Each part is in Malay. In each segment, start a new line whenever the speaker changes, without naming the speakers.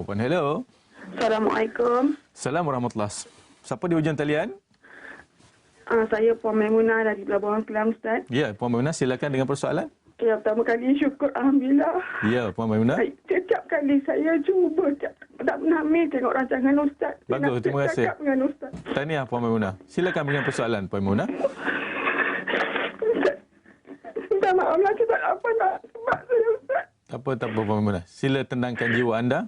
Puan, hello.
Assalamualaikum.
Assalamualaikum warahmatullahi. Siapa di hujung talian?
Saya Puan Maimunah dari Pelabuhan Kelang, Ustaz.
Ya, Puan Maimunah, silakan dengan persoalan.
Ya, pertama kali syukur Alhamdulillah.
Ya, Puan Maimunah.
Setiap kali saya cuba tak pernah tengok rancangan Ustaz.
Bagus, terima kasih.
Cakap dengan Ustaz.
Tahniah Puan Maimunah. Silakan dengan persoalan Puan Maimunah.
Minta maaf lah, saya tak apa nak sebab saya Ustaz.
Tak apa Puan Maimunah. Sila tenangkan jiwa anda.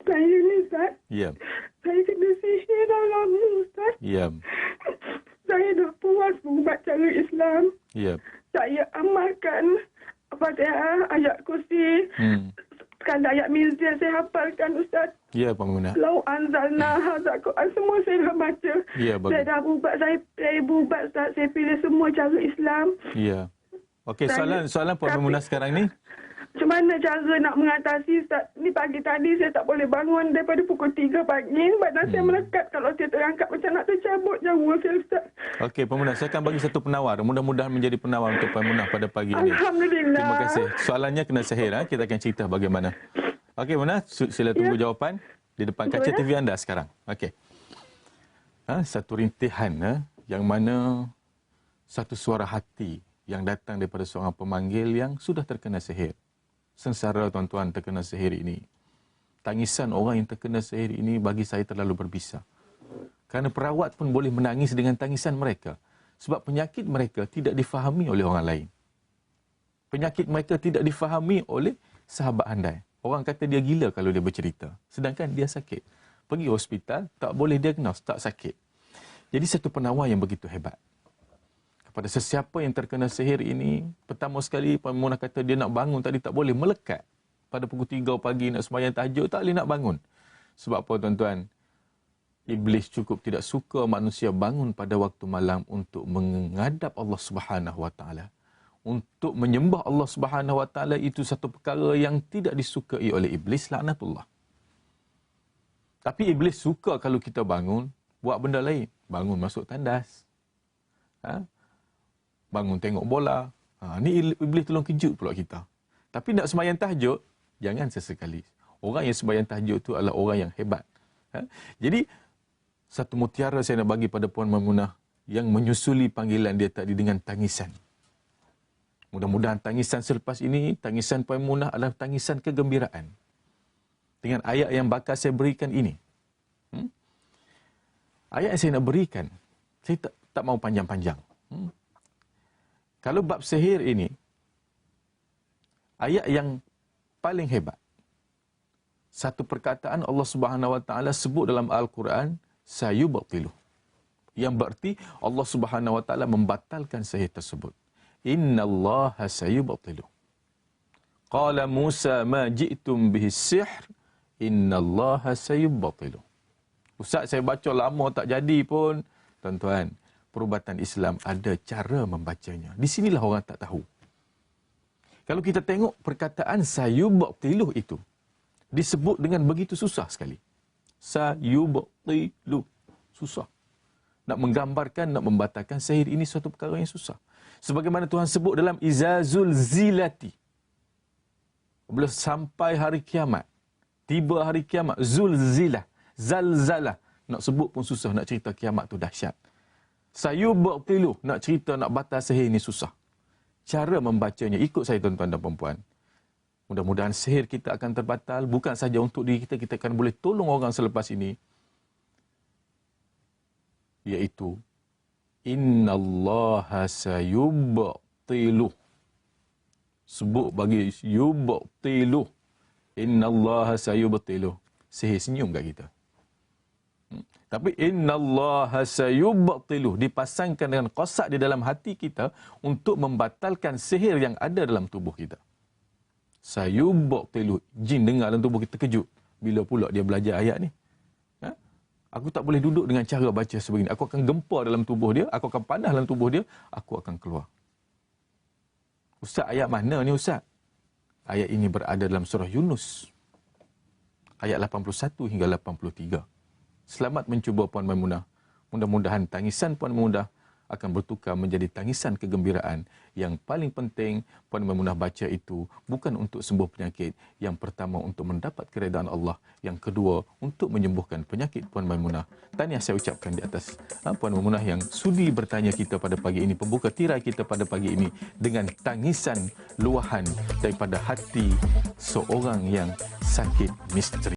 Saya ni Ustaz.
Ya.
Saya kena sihir dalam ni Ustaz.
Ya.
Saya dah puas berubat cara Islam.
Ya.
Saya amalkan Fatihah, ayat kursi. Sekali ayat mizan saya hafalkan Ustaz.
Ya, Puan Maimunah.
Lau anzalna hadzal Quran, semua saya dah baca.
Ya, bagus.
Saya dah berubat, saya berubat Ustaz. Saya pilih semua cara Islam.
Ya. Okey, soalan Puan Maimunah sekarang ni.
Macam mana cara nak mengatasi Ustaz? Ni pagi tadi saya tak boleh bangun daripada pukul 3 pagi. Badan saya melekat. Kalau saya terangkat macam nak tercabut nyawa saya Ustaz.
Okey, Puan Maimunah, saya akan bagi satu penawar. Mudah-mudahan menjadi penawar untuk Puan Maimunah pada pagi ini.
Alhamdulillah.
Terima kasih. Soalannya kena sihir. Kita akan cerita bagaimana. Okey, Maimunah, sila tunggu jawapan di depan kaca TV anda sekarang. Okey. Satu rintihan yang mana satu suara hati yang datang daripada seorang pemanggil yang sudah terkena sihir. Sengsara tuan-tuan terkena sihir ini. Tangisan orang yang terkena sihir ini bagi saya terlalu berbisa. Kerana perawat pun boleh menangis dengan tangisan mereka. Sebab penyakit mereka tidak difahami oleh orang lain. Penyakit mereka tidak difahami oleh sahabat andai. Orang kata dia gila kalau dia bercerita. Sedangkan dia sakit. Pergi hospital, tak boleh diagnos, tak sakit. Jadi satu penawar yang begitu hebat. Pada sesiapa yang terkena sihir ini, pertama sekali Puan Maimunah kata dia nak bangun tadi tak boleh, melekat. Pada pukul 3 pagi nak sembahyang tahajud tak boleh nak bangun. Sebab apa tuan-tuan? Iblis cukup tidak suka manusia bangun pada waktu malam untuk menghadap Allah Subhanahu Wa Taala. Untuk menyembah Allah Subhanahu Wa Taala itu satu perkara yang tidak disukai oleh iblis, laknatullah. Tapi iblis suka kalau kita bangun buat benda lain. Bangun masuk tandas. Bangun tengok bola. Ni iblis tolong kejut pula kita. Tapi nak sembahyang tahajud, jangan sesekali. Orang yang sembahyang tahajud itu adalah orang yang hebat. Jadi, satu mutiara saya nak bagi pada Puan Maimunah yang menyusuli panggilan dia tadi dengan tangisan. Mudah-mudahan tangisan selepas ini, tangisan Puan Maimunah adalah tangisan kegembiraan. Dengan ayat yang bakal saya berikan ini. Ayat yang saya nak berikan, saya tak mahu panjang-panjang. Kalau bab sihir ini, ayat yang paling hebat. Satu perkataan Allah Subhanahu Wa Taala sebut dalam Al-Quran, sayubtilu. Yang berarti Allah Subhanahu Wa Taala membatalkan sihir tersebut. Innallaha sayubtilu. Qala Musa ma ji'tum bihi sihr, innallaha sayubtilu. Ustaz, saya baca lama tak jadi pun. Tuan-tuan, perubatan Islam ada cara membacanya. Di sinilah orang tak tahu. Kalau kita tengok perkataan sayubtilu itu, disebut dengan begitu susah sekali. Sayubtilu. Susah. Nak menggambarkan, nak membatalkan sihir ini suatu perkara yang susah. Sebagaimana Tuhan sebut dalam Izazul Zilati. Bila sampai hari kiamat, tiba hari kiamat, Zulzilah, Zalzalah. Nak sebut pun susah, nak cerita kiamat tu dahsyat. Sayubtilu, nak cerita, nak batal sihir ini susah. Cara membacanya, ikut saya tuan-tuan dan perempuan. Mudah-mudahan sihir kita akan terbatal, bukan saja untuk diri kita, kita akan boleh tolong orang selepas ini. Iaitu, Innallaha sayubtilu. Sebut bagi yubtilu. Innallaha sayubtilu. Sihir senyum kat kita. Tapi innallaha sayubtilu dipasangkan dengan qasak di dalam hati kita untuk membatalkan sihir yang ada dalam tubuh kita. Sayubtilu, jin dengar dalam tubuh kita kejut. Bila pula dia belajar ayat ni? Aku tak boleh duduk dengan cara baca sebegini. Aku akan gempar dalam tubuh dia, aku akan panas dalam tubuh dia, aku akan keluar. Ustaz, ayat mana ni Ustaz? Ayat ini berada dalam surah Yunus. Ayat 81 hingga 83. Selamat mencuba Puan Maimunah. Mudah-mudahan tangisan Puan Maimunah akan bertukar menjadi tangisan kegembiraan. Yang paling penting Puan Maimunah baca itu bukan untuk sembuh penyakit. Yang pertama untuk mendapat keredaan Allah. Yang kedua untuk menyembuhkan penyakit Puan Maimunah. Tahniah saya ucapkan di atas Puan Maimunah yang sudi bertanya kita pada pagi ini, pembuka tirai kita pada pagi ini dengan tangisan luahan daripada hati seorang yang sakit misteri.